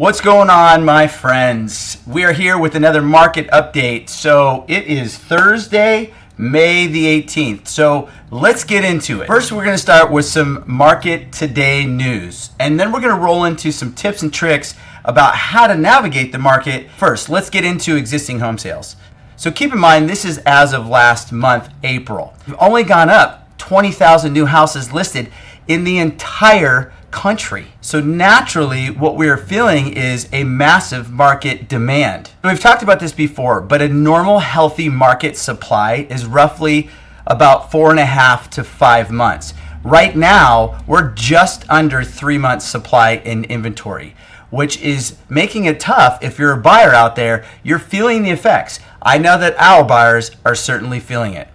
What's going on, my friends? We are here with another market update. So it is Thursday, May the 18th. So let's get into it. First, we're going to start with some market today news, and then we're going to roll into some tips and tricks about how to navigate the market. First, let's get into existing home sales. So keep in mind, this is as of last month, April. We've only gone up 20,000 new houses listed in the entire country. So naturally, what we're feeling is a massive market demand. We've talked about this before, but a normal healthy market supply is roughly about 4.5 to 5 months. Right now, we're just under 3 months supply in inventory, which is making it tough. If you're a buyer out there, you're feeling the effects. I know that our buyers are certainly feeling it.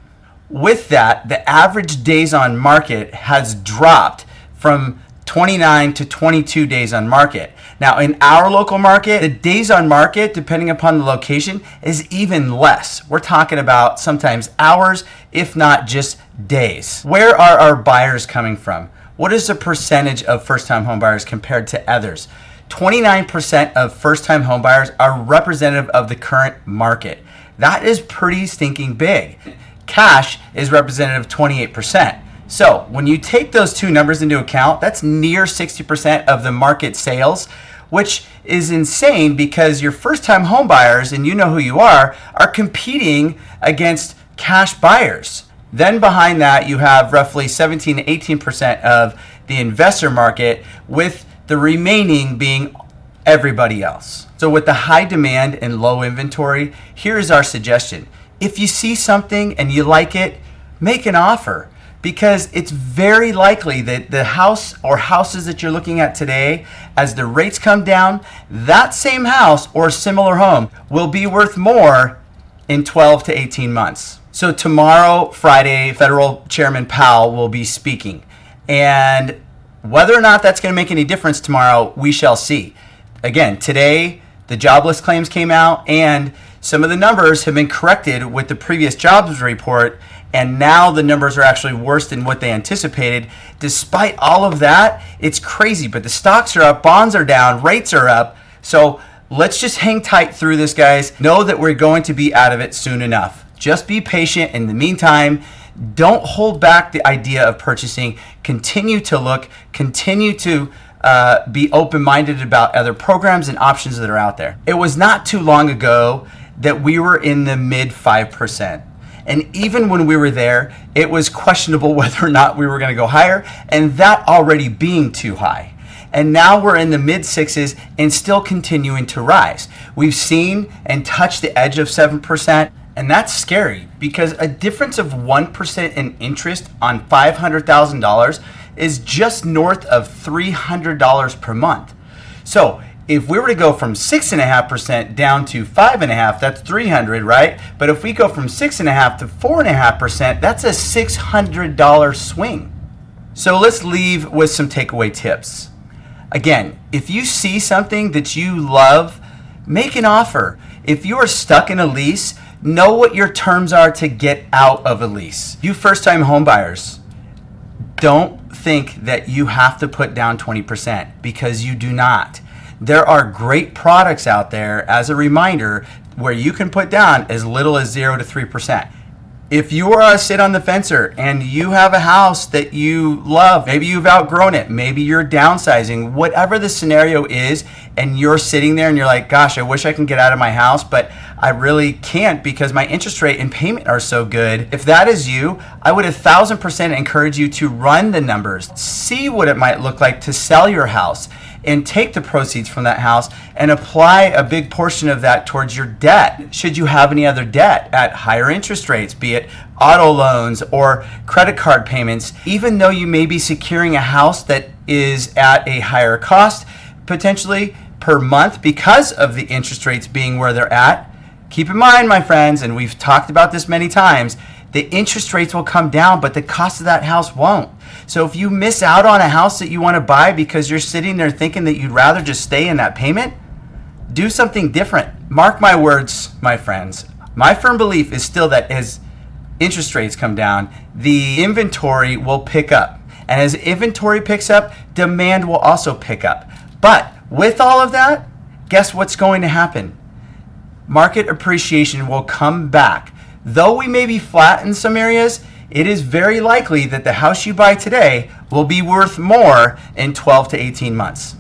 With that, the average days on market has dropped from 29 to 22 days on market. Now, in our local market, the days on market, depending upon the location, is even less. We're talking about sometimes hours, if not just days. Where are our buyers coming from? What is the percentage of first-time home buyers compared to others? 29% of first-time home buyers are representative of the current market. That is pretty stinking big. Cash is representative of 28%. So when you take those two numbers into account, that's near 60% of the market sales, which is insane because your first-time home buyers, and you know who you are competing against cash buyers. Then behind that, you have roughly 17 to 18% of the investor market, with the remaining being everybody else. So with the high demand and low inventory, here's our suggestion. If you see something and you like it, make an offer. Because it's very likely that the house or houses that you're looking at today, as the rates come down, that same house or similar home will be worth more in 12 to 18 months. So tomorrow, Friday, Federal Chairman Powell will be speaking. And whether or not that's going to make any difference tomorrow, we shall see. Again, today, the jobless claims came out, and some of the numbers have been corrected with the previous jobs report, and now the numbers are actually worse than what they anticipated. Despite all of that, it's crazy, but the stocks are up, bonds are down, rates are up. So let's just hang tight through this, guys. Know that we're going to be out of it soon enough. Just be patient. In the meantime, don't hold back the idea of purchasing. Continue to look, continue to be open-minded about other programs and options that are out there. It was not too long ago that we were in the mid 5%. And even when we were there, it was questionable whether or not we were going to go higher, and that already being too high. And now we're in the mid 6s and still continuing to rise. We've seen and touched the edge of 7%, and that's scary because a difference of 1% in interest on $500,000 is just north of $300 per month. So if we were to go from 6.5% down to 5.5%, that's $300, right? But if we go from 6.5% to 4.5%, that's a $600 swing. So let's leave with some takeaway tips. Again, if you see something that you love, make an offer. If you are stuck in a lease, know what your terms are to get out of a lease. You first-time home buyers, don't think that you have to put down 20% because you do not. There are great products out there, as a reminder, where you can put down as little as 0 to 3%. If you are a sit on the fencer and you have a house that you love, maybe you've outgrown it, maybe you're downsizing, whatever the scenario is, and you're sitting there and you're like, gosh, I wish I can get out of my house, but I really can't because my interest rate and payment are so good. If that is you, I would 1,000% encourage you to run the numbers, see what it might look like to sell your house, and take the proceeds from that house and apply a big portion of that towards your debt. Should you have any other debt at higher interest rates, be it auto loans or credit card payments, even though you may be securing a house that is at a higher cost, potentially per month because of the interest rates being where they're at, keep in mind, my friends, and we've talked about this many times, the interest rates will come down, but the cost of that house won't. So if you miss out on a house that you want to buy because you're sitting there thinking that you'd rather just stay in that payment, do something different. Mark my words, my friends. My firm belief is still that as interest rates come down, the inventory will pick up. And as inventory picks up, demand will also pick up. But with all of that, guess what's going to happen? Market appreciation will come back. Though we may be flat in some areas, it is very likely that the house you buy today will be worth more in 12 to 18 months.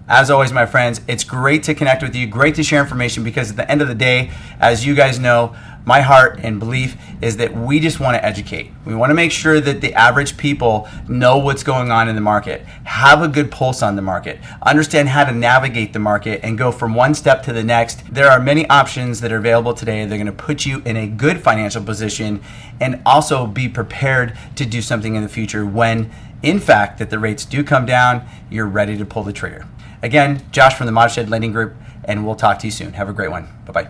As always, my friends, it's great to connect with you, great to share information, because at the end of the day, as you guys know, my heart and belief is that we just want to educate. We want to make sure that the average people know what's going on in the market, have a good pulse on the market, understand how to navigate the market, and go from one step to the next. There are many options that are available today. They're going to put you in a good financial position and also be prepared to do something in the future when, in fact, that the rates do come down, you're ready to pull the trigger. Again, Josh from the Watershed Lending Group, and we'll talk to you soon. Have a great one. Bye-bye.